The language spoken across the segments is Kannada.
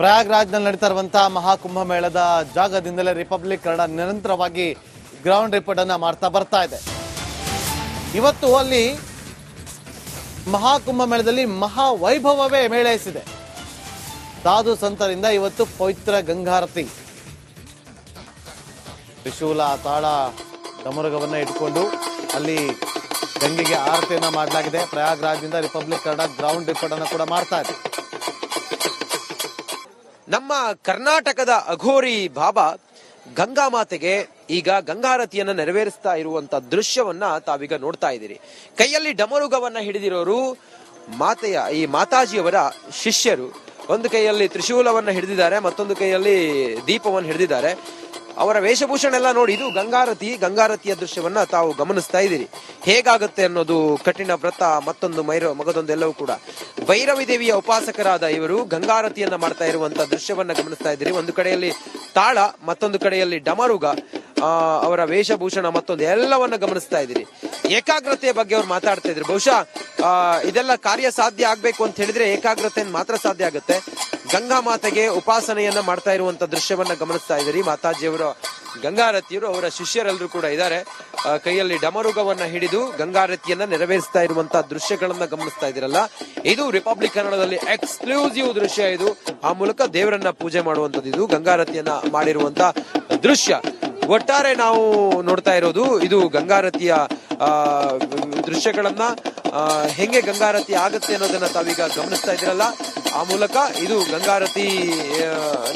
ಪ್ರಯಾಗ್ರಾಜ್ನಲ್ಲಿ ನಡೀತಾ ಇರುವಂತಹ ಮಹಾಕುಂಭಮೇಳದ ಜಾಗದಿಂದಲೇ ರಿಪಬ್ಲಿಕ್ ಕನ್ನಡ ನಿರಂತರವಾಗಿ ಗ್ರೌಂಡ್ ರಿಪೋರ್ಟ್ ಅನ್ನ ಮಾಡ್ತಾ ಬರ್ತಾ ಇದೆ. ಇವತ್ತು ಅಲ್ಲಿ ಮಹಾಕುಂಭಮೇಳದಲ್ಲಿ ಮಹಾ ವೈಭವವೇ ಮೇಳೈಸಿದೆ. ಸಾಧು ಸಂತರಿಂದ ಇವತ್ತು ಪವಿತ್ರ ಗಂಗಾರತಿ, ತ್ರಿಶೂಲ, ತಾಳ, ಡಮರುಗವನ್ನ ಇಟ್ಕೊಂಡು ಅಲ್ಲಿ ಗಂಗೆಗೆ ಆರತಿಯನ್ನ ಮಾಡಲಾಗಿದೆ. ಪ್ರಯಾಗ್ರಾಜ್ನಿಂದ ರಿಪಬ್ಲಿಕ್ ಕನ್ನಡ ಗ್ರೌಂಡ್ ರಿಪೋರ್ಟ್ ಅನ್ನ ಕೂಡ ಮಾಡ್ತಾ ಇದೆ. ನಮ್ಮ ಕರ್ನಾಟಕದ ಅಘೋರಿ ಬಾಬಾ ಗಂಗಾ ಮಾತೆಗೆ ಈಗ ಗಂಗಾರತಿಯನ್ನ ನೆರವೇರಿಸ್ತಾ ಇರುವಂತ ದೃಶ್ಯವನ್ನ ತಾವೀಗ ನೋಡ್ತಾ ಇದ್ದೀರಿ. ಕೈಯಲ್ಲಿ ಡಮರುಗವನ್ನ ಹಿಡಿದಿರೋರು ಈ ಮಾತಾಜಿಯವರ ಶಿಷ್ಯರು. ಒಂದು ಕೈಯಲ್ಲಿ ತ್ರಿಶೂಲವನ್ನ ಹಿಡಿದಿದ್ದಾರೆ, ಮತ್ತೊಂದು ಕೈಯಲ್ಲಿ ದೀಪವನ್ನು ಹಿಡಿದಿದ್ದಾರೆ. ಅವರ ವೇಷಭೂಷಣ ಎಲ್ಲ ನೋಡಿ, ಇದು ಗಂಗಾರತಿಯ ದೃಶ್ಯವನ್ನ ತಾವು ಗಮನಿಸ್ತಾ ಇದ್ದೀರಿ. ಹೇಗಾಗುತ್ತೆ ಅನ್ನೋದು ಕಠಿಣ ವ್ರತ, ಮತ್ತೊಂದು ಮಗದೊಂದು ಎಲ್ಲವೂ ಕೂಡ. ಭೈರವಿ ದೇವಿಯ ಉಪಾಸಕರಾದ ಇವರು ಗಂಗಾರತಿಯನ್ನ ಮಾಡ್ತಾ ಇರುವಂತ ದೃಶ್ಯವನ್ನ ಗಮನಿಸ್ತಾ ಇದ್ದೀರಿ. ಒಂದು ಕಡೆಯಲ್ಲಿ ತಾಳ, ಮತ್ತೊಂದು ಕಡೆಯಲ್ಲಿ ಡಮರುಗ, ಅವರ ವೇಷಭೂಷಣ ಮತ್ತೊಂದು ಎಲ್ಲವನ್ನ ಗಮನಿಸ್ತಾ ಇದ್ದೀರಿ. ಏಕಾಗ್ರತೆಯ ಬಗ್ಗೆ ಅವ್ರು ಮಾತಾಡ್ತಾ ಇದ್ರು. ಬಹುಶಃ ಇದೆಲ್ಲ ಕಾರ್ಯ ಸಾಧ್ಯ ಆಗ್ಬೇಕು ಅಂತ ಹೇಳಿದ್ರೆ ಏಕಾಗ್ರತೆಯನ್ನು ಮಾತ್ರ ಸಾಧ್ಯ ಆಗುತ್ತೆ. ಗಂಗಾ ಮಾತೆಗೆ ಉಪಾಸನೆಯನ್ನ ಮಾಡ್ತಾ ಇರುವಂತ ದೃಶ್ಯವನ್ನ ಗಮನಿಸ್ತಾ ಇದ್ದೀರಿ. ಮಾತಾಜಿಯವರು ಗಂಗಾರತಿಯರು, ಅವರ ಶಿಷ್ಯರೆಲ್ಲರೂ ಕೂಡ ಇದ್ದಾರೆ. ಕೈಯಲ್ಲಿ ಡಮರುಗವನ್ನ ಹಿಡಿದು ಗಂಗಾರತಿಯನ್ನ ನೆರವೇರಿಸ್ತಾ ಇರುವಂತಹ ದೃಶ್ಯಗಳನ್ನ ಗಮನಿಸ್ತಾ ಇದ್ದೀರಲ್ಲ, ಇದು ರಿಪಬ್ಲಿಕ್ ಕನ್ನಡದಲ್ಲಿ ಎಕ್ಸ್ಕ್ಲೂಸಿವ್ ದೃಶ್ಯ. ಇದು ಆ ಮೂಲಕ ದೇವರನ್ನ ಪೂಜೆ ಮಾಡುವಂತದ್ದು, ಇದು ಗಂಗಾರತಿಯನ್ನ ಮಾಡಿರುವಂತ ದೃಶ್ಯ. ಒಟ್ಟಾರೆ ನಾವು ನೋಡ್ತಾ ಇರೋದು ಇದು ಗಂಗಾರತಿಯ ದೃಶ್ಯಗಳನ್ನ, ಹೆಂಗೆ ಗಂಗಾರತಿ ಆಗುತ್ತೆ ಅನ್ನೋದನ್ನ ತಾವೀಗ ಗಮನಿಸ್ತಾ ಇದ್ದೀರಲ್ಲ. ಆ ಮೂಲಕ ಇದು ಗಂಗಾರತಿ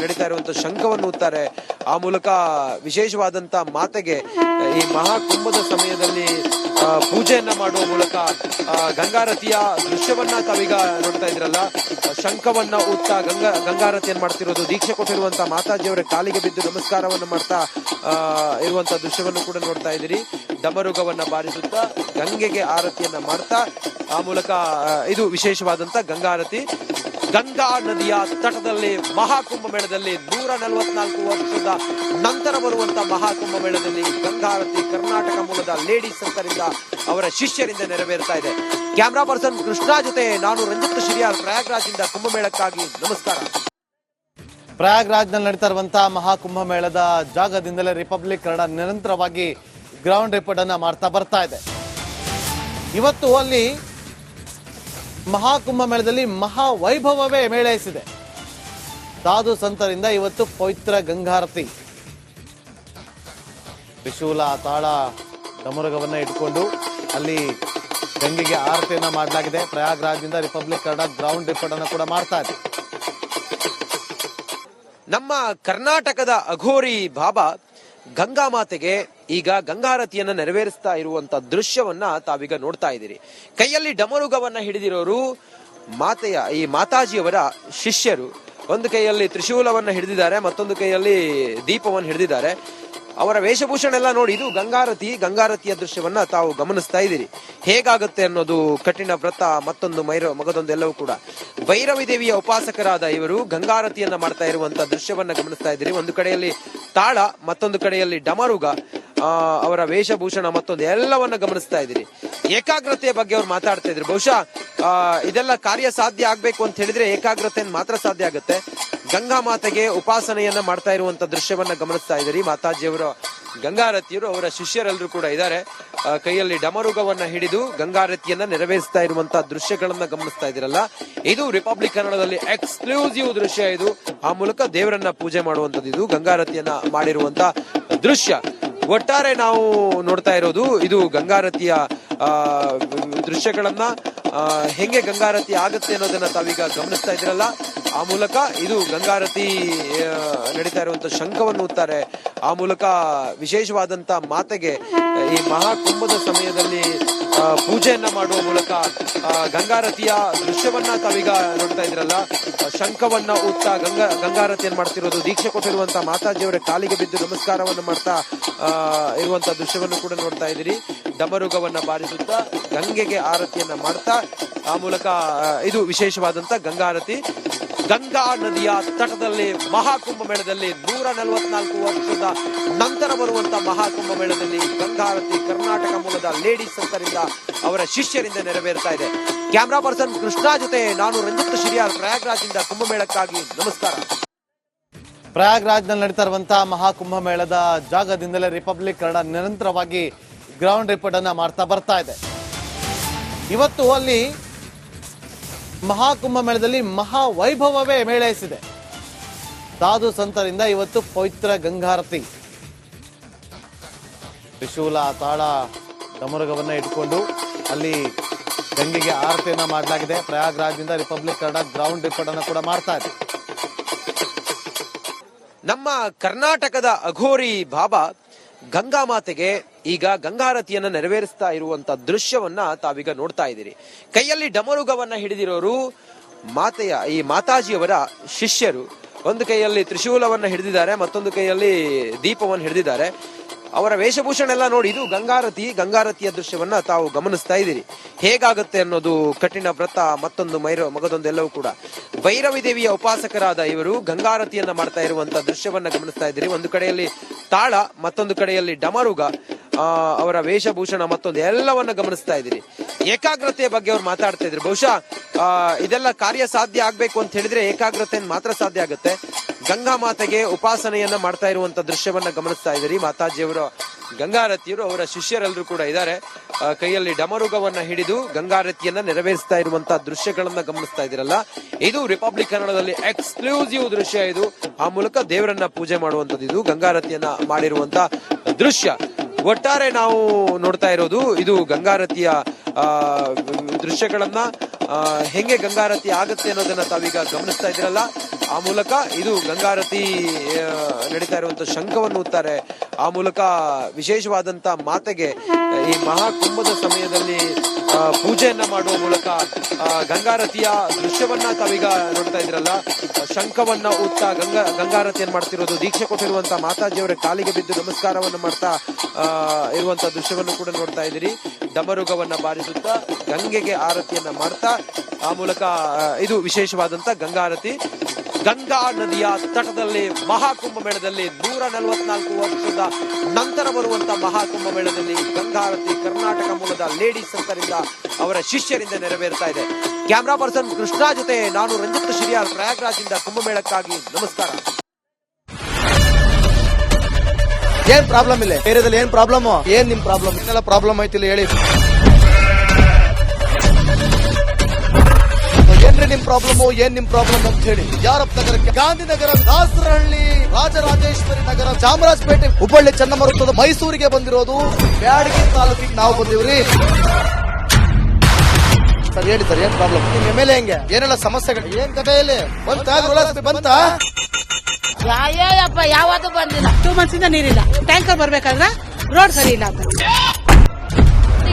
ನಡೀತಾ ಇರುವಂತ ಶಂಖವನ್ನು ಊದ್ತಾರೆ. ಆ ಮೂಲಕ ವಿಶೇಷವಾದಂತ ಮಾತೆಗೆ ಈ ಮಹಾಕುಂಭದ ಸಮಯದಲ್ಲಿ ಪೂಜೆಯನ್ನ ಮಾಡುವ ಮೂಲಕ ಗಂಗಾರತಿಯ ದೃಶ್ಯವನ್ನ ತಾವೀಗ ನೋಡ್ತಾ ಇದ್ರಲ್ಲ. ಶಂಖವನ್ನ ಊದ್ತಾ ಗಂಗಾರತಿಯನ್ನು ಮಾಡ್ತಿರೋದು, ದೀಕ್ಷೆ ಕೊಟ್ಟಿರುವಂತ ಮಾತಾಜಿಯವರ ಕಾಲಿಗೆ ಬಿದ್ದು ನಮಸ್ಕಾರವನ್ನು ಮಾಡ್ತಾ ಇರುವಂತ ದೃಶ್ಯವನ್ನು ಕೂಡ ನೋಡ್ತಾ ಇದ್ದೀರಿ. ಡಮರುಗವನ್ನ ಬಾರಿಸುತ್ತಾ ಗಂಗೆಗೆ ಆರತಿಯನ್ನ ಮಾಡ್ತಾ, ಆ ಮೂಲಕ ಇದು ವಿಶೇಷವಾದಂತ ಗಂಗಾರತಿ. ಗಂಗಾ ನದಿಯ ತಟದಲ್ಲಿ ಮಹಾಕುಂಭಮೇಳದಲ್ಲಿ 144 ವರ್ಷದ ನಂತರ ಬರುವಂತ ಮಹಾಕುಂಭಮೇಳದಲ್ಲಿ ಗಂಗಾರತಿ ಕರ್ನಾಟಕ ಮೂಲದ ಲೇಡೀಸ್ ಸಂತರಿಂದ, ಅವರ ಶಿಷ್ಯರಿಂದ ನೆರವೇರ್ತಾ ಇದೆ. ಕ್ಯಾಮ್ರಾ ಪರ್ಸನ್ ಕೃಷ್ಣ ಜೊತೆ ನಾನು ರಂಜಿತ್ ಶಿರಿಯಾಲ್, ಪ್ರಯಾಗ್ರಾಜ್ನಿಂದ ಕುಂಭಮೇಳಕ್ಕಾಗಿ ನಮಸ್ಕಾರ. ಪ್ರಯಾಗ್ರಾಜ್ನಲ್ಲಿ ನಡೀತಾ ಇರುವಂತಹ ಮಹಾಕುಂಭಮೇಳದ ಜಾಗದಿಂದಲೇ ರಿಪಬ್ಲಿಕ್ ಕನ್ನಡ ನಿರಂತರವಾಗಿ ಗ್ರೌಂಡ್ ರಿಪೋರ್ಟ್ ಅನ್ನ ಮಾಡ್ತಾ ಬರ್ತಾ ಇದೆ. ಇವತ್ತು ಅಲ್ಲಿ ಮಹಾಕುಂಭಮೇಳದಲ್ಲಿ ಮಹಾ ವೈಭವವೇ ಮೇಳೈಸಿದೆ. ಸಾಧು ಸಂತರಿಂದ ಇವತ್ತು ಪವಿತ್ರ ಗಂಗಾರತಿ, ತ್ರಿಶೂಲ, ತಾಳ, ಡಮರುಗವನ್ನ ಇಟ್ಕೊಂಡು ಅಲ್ಲಿ ಗಂಗೆಗೆ ಆರತಿಯನ್ನ ಮಾಡಲಾಗಿದೆ. ಪ್ರಯಾಗ್ರಾಜ್ನಿಂದ ರಿಪಬ್ಲಿಕ್ ಕನ್ನಡ ಗ್ರೌಂಡ್ ರಿಪೋರ್ಟ್ ಅನ್ನ ಕೂಡ ಮಾಡ್ತಾ ಇದೆ. ನಮ್ಮ ಕರ್ನಾಟಕದ ಅಘೋರಿ ಬಾಬಾ ಗಂಗಾ ಮಾತೆಗೆ ಈಗ ಗಂಗಾರತಿಯನ್ನ ನೆರವೇರಿಸ್ತಾ ಇರುವಂತ ದೃಶ್ಯವನ್ನ ತಾವೀಗ ನೋಡ್ತಾ ಇದ್ದೀರಿ. ಕೈಯಲ್ಲಿ ಡಮರುಗವನ್ನ ಹಿಡಿದಿರೋರು ಈ ಮಾತಾಜಿಯವರ ಶಿಷ್ಯರು. ಒಂದು ಕೈಯಲ್ಲಿ ತ್ರಿಶೂಲವನ್ನ ಹಿಡಿದಿದ್ದಾರೆ, ಮತ್ತೊಂದು ಕೈಯಲ್ಲಿ ದೀಪವನ್ನು ಹಿಡಿದಿದ್ದಾರೆ. ಅವರ ವೇಷಭೂಷಣ ಎಲ್ಲ ನೋಡಿ, ಇದು ಗಂಗಾರತಿಯ ದೃಶ್ಯವನ್ನ ತಾವು ಗಮನಿಸ್ತಾ ಇದ್ದೀರಿ. ಹೇಗಾಗುತ್ತೆ ಅನ್ನೋದು ಕಠಿಣ ವ್ರತ, ಮತ್ತೊಂದು ಮಗದೊಂದು ಎಲ್ಲವೂ ಕೂಡ. ಭೈರವಿ ದೇವಿಯ ಉಪಾಸಕರಾದ ಇವರು ಗಂಗಾರತಿಯನ್ನ ಮಾಡ್ತಾ ಇರುವಂತ ದೃಶ್ಯವನ್ನ ಗಮನಿಸ್ತಾ ಇದ್ದೀರಿ. ಒಂದು ಕಡೆಯಲ್ಲಿ ತಾಳ, ಮತ್ತೊಂದು ಕಡೆಯಲ್ಲಿ ಡಮರುಗ, ಅವರ ವೇಷಭೂಷಣ ಮತ್ತೊಂದು ಎಲ್ಲವನ್ನ ಗಮನಿಸ್ತಾ ಇದ್ದೀರಿ. ಏಕಾಗ್ರತೆಯ ಬಗ್ಗೆ ಅವ್ರು ಮಾತಾಡ್ತಾ ಇದ್ರು. ಬಹುಶಃ ಇದೆಲ್ಲ ಕಾರ್ಯ ಸಾಧ್ಯ ಆಗ್ಬೇಕು ಅಂತ ಹೇಳಿದ್ರೆ ಏಕಾಗ್ರತೆಯನ್ನು ಮಾತ್ರ ಸಾಧ್ಯ ಆಗುತ್ತೆ. ಗಂಗಾ ಮಾತೆಗೆ ಉಪಾಸನೆಯನ್ನ ಮಾಡ್ತಾ ಇರುವಂತ ದೃಶ್ಯವನ್ನ ಗಮನಿಸ್ತಾ ಇದ್ದೀರಿ. ಮಾತಾಜಿಯವರು ಗಂಗಾರತಿಯರು, ಅವರ ಶಿಷ್ಯರೆಲ್ಲರೂ ಕೂಡ ಇದ್ದಾರೆ. ಕೈಯಲ್ಲಿ ಡಮರುಗವನ್ನ ಹಿಡಿದು ಗಂಗಾರತಿಯನ್ನ ನೆರವೇರಿಸ್ತಾ ಇರುವಂತಹ ದೃಶ್ಯಗಳನ್ನ ಗಮನಿಸ್ತಾ ಇದ್ದೀರಲ್ಲ, ಇದು ರಿಪಬ್ಲಿಕ್ ಕನ್ನಡದಲ್ಲಿ ಎಕ್ಸ್ಕ್ಲೂಸಿವ್ ದೃಶ್ಯ. ಇದು ಆ ಮೂಲಕ ದೇವರನ್ನ ಪೂಜೆ ಮಾಡುವಂತದ್ದು, ಇದು ಗಂಗಾರತಿಯನ್ನ ಮಾಡಿರುವಂತ ದೃಶ್ಯ. ಒಟ್ಟಾರೆ ನಾವು ನೋಡ್ತಾ ಇರೋದು ಇದು ಗಂಗಾರತಿಯ ದೃಶ್ಯಗಳನ್ನ, ಹೆಂಗೆ ಗಂಗಾರತಿ ಆಗುತ್ತೆ ಅನ್ನೋದನ್ನ ತಾವೀಗ ಗಮನಿಸ್ತಾ ಇದ್ದೀರಲ್ಲ. ಆ ಮೂಲಕ ಇದು ಗಂಗಾರತಿ ನಡೀತಾ ಇರುವಂತ ಶಂಖವನ್ನು ಊದ್ತಾರೆ. ಆ ಮೂಲಕ ವಿಶೇಷವಾದಂತ ಮಾತೆಗೆ ಈ ಮಹಾಕುಂಭದ ಸಮಯದಲ್ಲಿ ಪೂಜೆಯನ್ನ ಮಾಡುವ ಮೂಲಕ ಗಂಗಾರತಿಯ ದೃಶ್ಯವನ್ನ ತಾವೀಗ ನೋಡ್ತಾ ಇದ್ರಲ್ಲ. ಶಂಖವನ್ನ ಊದ್ತಾ ಗಂಗಾರತಿಯನ್ನು ಮಾಡ್ತಿರೋದು, ದೀಕ್ಷೆ ಕೊಟ್ಟಿರುವಂತ ಮಾತಾಜಿಯವರ ಕಾಲಿಗೆ ಬಿದ್ದು ನಮಸ್ಕಾರವನ್ನು ಮಾಡ್ತಾ ಇರುವಂತ ದೃಶ್ಯವನ್ನು ಕೂಡ ನೋಡ್ತಾ ಇದ್ದೀರಿ. ಡಮರುಗವನ್ನ ಬಾರಿಸುತ್ತಾ ಗಂಗೆಗೆ ಆರತಿಯನ್ನ ಮಾಡ್ತಾ, ಆ ಮೂಲಕ ಇದು ವಿಶೇಷವಾದಂತ ಗಂಗಾರತಿ. ಗಂಗಾ ನದಿಯ ತಟದಲ್ಲಿ ಮಹಾಕುಂಭಮೇಳದಲ್ಲಿ 144 ವರ್ಷದ ನಂತರ ಬರುವಂತ ಮಹಾಕುಂಭಮೇಳದಲ್ಲಿ ಗಂಗಾರತಿ ಕರ್ನಾಟಕ ಮೂಲದ ಲೇಡೀಸ್ ಸಂತರಿಂದ, ಅವರ ಶಿಷ್ಯರಿಂದ ನೆರವೇರ್ತಾ ಇದೆ. ಕ್ಯಾಮ್ರಾ ಪರ್ಸನ್ ಕೃಷ್ಣ ಜೊತೆ ನಾನು ರಂಜಿತ್ ಶಿರಿಯಾಲ್, ಪ್ರಯಾಗ್ರಾಜ್ನಿಂದ ಕುಂಭಮೇಳಕ್ಕಾಗಿ ನಮಸ್ಕಾರ. ಪ್ರಯಾಗ್ರಾಜ್ನಲ್ಲಿ ನಡೀತಾ ಇರುವಂತಹ ಮಹಾಕುಂಭಮೇಳದ ಜಾಗದಿಂದಲೇ ರಿಪಬ್ಲಿಕ್ ಕನ್ನಡ ನಿರಂತರವಾಗಿ ಗ್ರೌಂಡ್ ರಿಪೋರ್ಟ್ ಅನ್ನ ಮಾಡ್ತಾ ಬರ್ತಾ ಇದೆ. ಇವತ್ತು ಅಲ್ಲಿ ಮಹಾಕುಂಭಮೇಳದಲ್ಲಿ ಮಹಾ ವೈಭವವೇ ಮೇಳೈಸಿದೆ. ಸಾಧು ಸಂತರಿಂದ ಇವತ್ತು ಪವಿತ್ರ ಗಂಗಾರತಿ, ತ್ರಿಶೂಲ, ತಾಳ, ಡಮರುಗವನ್ನ ಇಟ್ಕೊಂಡು ಅಲ್ಲಿ ಗಂಗೆಗೆ ಆರತಿಯನ್ನ ಮಾಡಲಾಗಿದೆ. ಪ್ರಯಾಗ್ರಾಜ್ನಿಂದ ರಿಪಬ್ಲಿಕ್ ಕನ್ನಡ ಗ್ರೌಂಡ್ ರಿಪೋರ್ಟ್ ಅನ್ನ ಕೂಡ ಮಾಡ್ತಾ ಇದೆ. ನಮ್ಮ ಕರ್ನಾಟಕದ ಅಘೋರಿ ಬಾಬಾ ಗಂಗಾ ಮಾತೆಗೆ ಈಗ ಗಂಗಾರತಿಯನ್ನ ನೆರವೇರಿಸ್ತಾ ಇರುವಂತ ದೃಶ್ಯವನ್ನ ತಾವೀಗ ನೋಡ್ತಾ ಇದ್ದೀರಿ. ಕೈಯಲ್ಲಿ ಡಮರುಗವನ್ನ ಹಿಡಿದಿರೋರು ಈ ಮಾತಾಜಿಯವರ ಶಿಷ್ಯರು. ಒಂದು ಕೈಯಲ್ಲಿ ತ್ರಿಶೂಲವನ್ನ ಹಿಡಿದಿದ್ದಾರೆ, ಮತ್ತೊಂದು ಕೈಯಲ್ಲಿ ದೀಪವನ್ನು ಹಿಡಿದಿದ್ದಾರೆ. ಅವರ ವೇಷಭೂಷಣ ಎಲ್ಲ ನೋಡಿ, ಇದು ಗಂಗಾರತಿಯ ದೃಶ್ಯವನ್ನ ತಾವು ಗಮನಿಸ್ತಾ ಇದ್ದೀರಿ. ಹೇಗಾಗುತ್ತೆ ಅನ್ನೋದು ಕಠಿಣ ವ್ರತ, ಮತ್ತೊಂದು ಮಗದೊಂದು ಎಲ್ಲವೂ ಕೂಡ. ಭೈರವಿ ದೇವಿಯ ಉಪಾಸಕರಾದ ಇವರು ಗಂಗಾರತಿಯನ್ನ ಮಾಡ್ತಾ ಇರುವಂತ ದೃಶ್ಯವನ್ನ ಗಮನಿಸ್ತಾ ಇದ್ದೀರಿ. ಒಂದು ಕಡೆಯಲ್ಲಿ ತಾಳ, ಮತ್ತೊಂದು ಕಡೆಯಲ್ಲಿ ಡಮರುಗ, ಅವರ ವೇಷಭೂಷಣ ಮತ್ತೊಂದು ಎಲ್ಲವನ್ನ ಗಮನಿಸ್ತಾ ಇದ್ದೀರಿ. ಏಕಾಗ್ರತೆಯ ಬಗ್ಗೆ ಅವ್ರು ಮಾತಾಡ್ತಾ ಇದ್ರು. ಬಹುಶಃ ಇದೆಲ್ಲ ಕಾರ್ಯ ಸಾಧ್ಯ ಆಗ್ಬೇಕು ಅಂತ ಹೇಳಿದ್ರೆ ಏಕಾಗ್ರತೆಯನ್ನು ಮಾತ್ರ ಸಾಧ್ಯ ಆಗುತ್ತೆ. ಗಂಗಾ ಮಾತೆಗೆ ಉಪಾಸನೆಯನ್ನ ಮಾಡ್ತಾ ಇರುವಂತ ದೃಶ್ಯವನ್ನ ಗಮನಿಸ್ತಾ ಇದ್ದೀರಿ. ಮಾತಾಜಿಯವರು ಗಂಗಾರತಿಯರು, ಅವರ ಶಿಷ್ಯರೆಲ್ಲರೂ ಕೂಡ ಇದ್ದಾರೆ. ಕೈಯಲ್ಲಿ ಡಮರುಗವನ್ನ ಹಿಡಿದು ಗಂಗಾರತಿಯನ್ನ ನೆರವೇರಿಸ್ತಾ ಇರುವಂತಹ ದೃಶ್ಯಗಳನ್ನ ಗಮನಿಸ್ತಾ ಇದ್ದೀರಲ್ಲ, ಇದು ರಿಪಬ್ಲಿಕ್ ಕನ್ನಡದಲ್ಲಿ ಎಕ್ಸ್ಕ್ಲೂಸಿವ್ ದೃಶ್ಯ. ಇದು ಆ ಮೂಲಕ ದೇವರನ್ನ ಪೂಜೆ ಮಾಡುವಂತದ್ದು, ಇದು ಗಂಗಾರತಿಯನ್ನ ಮಾಡಿರುವಂತ ದೃಶ್ಯ. ಒಟ್ಟಾರೆ ನಾವು ನೋಡ್ತಾ ಇರೋದು ಇದು ಗಂಗಾರತಿಯ ದೃಶ್ಯಗಳನ್ನ, ಹೆಂಗೆ ಗಂಗಾರತಿ ಆಗುತ್ತೆ ಅನ್ನೋದನ್ನ ತಾವೀಗ ಗಮನಿಸ್ತಾ ಇದ್ದೀರಲ್ಲ. ಆ ಮೂಲಕ ಇದು ಗಂಗಾರತಿ ನಡೀತಾ ಇರುವಂತ ಶಂಖವನ್ನು ಊದ್ತಾರೆ. ಆ ಮೂಲಕ ವಿಶೇಷವಾದಂತ ಮಾತೆಗೆ ಈ ಮಹಾಕುಂಭದ ಸಮಯದಲ್ಲಿ ಪೂಜೆಯನ್ನ ಮಾಡುವ ಮೂಲಕ ಗಂಗಾರತಿಯ ದೃಶ್ಯವನ್ನ ತಾವೀಗ ನೋಡ್ತಾ ಇದ್ರಲ್ಲ. ಶಂಖವನ್ನ ಊದ್ತಾ ಗಂಗಾರತಿಯನ್ನು ಮಾಡ್ತಿರೋದು, ದೀಕ್ಷೆ ಕೊಟ್ಟಿರುವಂತ ಮಾತಾಜಿಯವರ ಕಾಲಿಗೆ ಬಿದ್ದು ನಮಸ್ಕಾರವನ್ನು ಮಾಡ್ತಾ ಇರುವಂತ ದೃಶ್ಯವನ್ನು ಕೂಡ ನೋಡ್ತಾ ಇದ್ದೀರಿ. ಡಮರುಗವನ್ನ ಬಾರಿಸುತ್ತಾ ಗಂಗೆಗೆ ಆರತಿಯನ್ನ ಮಾಡ್ತಾ, ಆ ಮೂಲಕ ಇದು ವಿಶೇಷವಾದಂತ ಗಂಗಾರತಿ. ಗಂಗಾ ನದಿಯ ತಟದಲ್ಲಿ ಮಹಾಕುಂಭ ಮೇಳದಲ್ಲಿ 144 ವರ್ಷದ ನಂತರ ಬರುವಂತ ಮಹಾಕುಂಭ ಮೇಳದಲ್ಲಿ ಗಂಗಾರತಿ ಕರ್ನಾಟಕ ಮೂಲದ ಲೇಡೀಸ್ ಸಂತರಿಂದ, ಅವರ ಶಿಷ್ಯರಿಂದ ನೆರವೇರ್ತಾ ಇದೆ. ಕ್ಯಾಮ್ರಾ ಪರ್ಸನ್ ಕೃಷ್ಣ ಜೊತೆ ನಾನು ರಂಜಿತ್ ಶಿರಿಯಾರ್, ಪ್ರಯಾಗ್ರಾಜ್ನಿಂದ ಕುಂಭಮೇಳಕ್ಕಾಗಿ. ನಮಸ್ಕಾರ. ಏನ್ ಪ್ರಾಬ್ಲಮ್ ಇಲ್ಲ ಏರಿಯಾದಲ್ಲಿ? ಏನ್ ಪ್ರಾಬ್ಲಮ್? ಏನ್ ನಿಮ್ ಪ್ರಾಬ್ಲಮ್? ಇನ್ನೆಲ್ಲ ಪ್ರಾಬ್ಲಮ್ ಐತಿಲ್ಲ ಹೇಳಿ. ಏನ್ರಿ ನಿಮ್ ಪ್ರಾಬ್ಲಮ್? ಏನ್ ನಿಮ್ ಪ್ರಾಬ್ಲಮ್ ಅಂತ ಹೇಳಿ. ಯಾರಪ್ಪ ನಗರಕ್ಕೆ, ಗಾಂಧಿನಗರ, ದಾಸರಹಳ್ಳಿ, ರಾಜರಾಜೇಶ್ವರಿ ನಗರ, ಚಾಮರಾಜಪೇಟೆ, ಹುಬ್ಬಳ್ಳಿ, ಚನ್ನಮರುತ್ತದ, ಮೈಸೂರಿಗೆ ಬಂದಿರೋದು. ಬ್ಯಾಡಗಿ ತಾಲೂಕಿಗೆ ನಾವು ಬಂದಿವ್ರಿ. ಸರ್ ಹೇಳಿ ಸರ್, ಏನ್ ಪ್ರಾಬ್ಲಮ್? ನಿಮ್ ಎಮ್ ಎಲ್ ಎ ಹೆಂಗೆ? ಏನೆಲ್ಲ ಸಮಸ್ಯೆಗಳು? ಏನ್ ಕಥೆ ಇಲ್ಲಿ ಬಂತ? ಅಯ್ಯಪ್ಪ ಯಾವತ್ತೂ ಬಂದಿಲ್ಲ. 2 months ಇಂದ ನೀರಿಲ್ಲ. ಟ್ಯಾಂಕರ್ ಬರ್ಬೇಕಾದ್ರೆ ರೋಡ್ ಸರಿ ಇಲ್ಲ ಅಂತ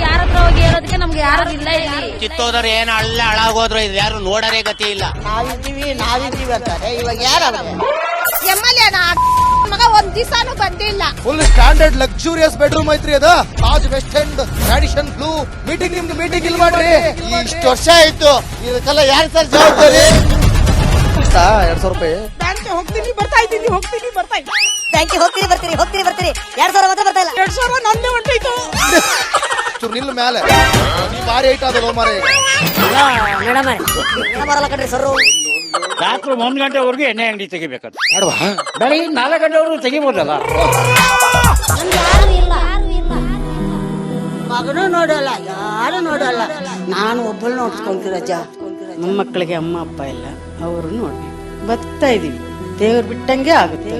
ಯಾರ ಹತ್ರ ಹೋಗಿ ಹೇಳೋದಕ್ಕೆ ನಮ್ಗೆ ಯಾರು ಇಲ್ಲ. ಕಿತ್ತೋದ್ರೆ ಏನ್ ಹಾಳಾಗೋದ್ರು ಇದು ಯಾರು ನೋಡರೇ ಗತಿ ಇಲ್ಲ. ನಾವಿದ್ದೀವಿ ಅಂತಾರೆ. ಇವಾಗ ಯಾರು ಎಮ್ಎಲ್ಎ ಮಗ ಒಂದ್ ದಿವಸನೂ ಬಂದಿಲ್ಲ. ಫುಲ್ ಸ್ಟ್ಯಾಂಡರ್ಡ್ ಲಕ್ಸುರಿಯಸ್ ಬೆಡ್ರೂಮ್ ಐತ್ರಿ ಅದ. Taj West End tradition blue. Meeting ನಿಮ್ದು ಮೀಟಿಂಗ್ ಇಲ್ಲಿ ಮಾಡ್ರಿ. ಇಷ್ಟು ವರ್ಷ ಆಯ್ತು, ಇದಕ್ಕೆಲ್ಲ ಯಾರು ಸರ್ ಜವಾಬ್ದಾರಿ? 2,000 ರೂಪಾಯಿ ಬ್ಯಾಂಕ್ ಹೋಗ್ತೀನಿ ಬರ್ತಾ ಇದ್ದೀನಿ. ಬ್ಯಾಂಕಿಗೆ ಹೋಗ್ತೀರಿ ಬರ್ತೀರಿ 2,000 ಮಾತ್ರ ಬರ್ತಾ ಇಲ್ಲ. 2,000 ನಂದೇ ಹೊಂಟೋಯ್ತು. ನಿಲ್ಲ ಮೇಲೆ ಭಾರಿ ಐಟ್ ಆದ ಮಾರೇ. ಮೇಡಮ್ ಬರಲ್ಲ ಕಣ್ರಿ ಸರ್. ರಾತ್ರಿ 1 ಗಂಟೆವರೆಗೂ ಎಣ್ಣೆ ಅಂಗಡಿ ತೆಗಿಬೇಕಂತ. ಬೆಳಿಗ್ಗೆ 4 ಗಂಟೆವರೆಗೂ ತೆಗಿಬೋದಲ್ಲ. ಮಗನೂ ನೋಡಲ್ಲ, ಯಾರು ನೋಡಲ್ಲ. ನಾನು ಒಬ್ಬಳು ನೋಡ್ಕೊಂತೀರಜ್ಜ. ನಮ್ಮ ಮಕ್ಕಳಿಗೆ ಅಮ್ಮ ಅಪ್ಪ ಇಲ್ಲ, ಅವರು ನೋಡ್ಬೇಕು. ಬರ್ತಾ ಇದೀವಿ. ದೇವ್ರು ಬಿಟ್ಟಂಗೆ ಆಗುತ್ತೆ.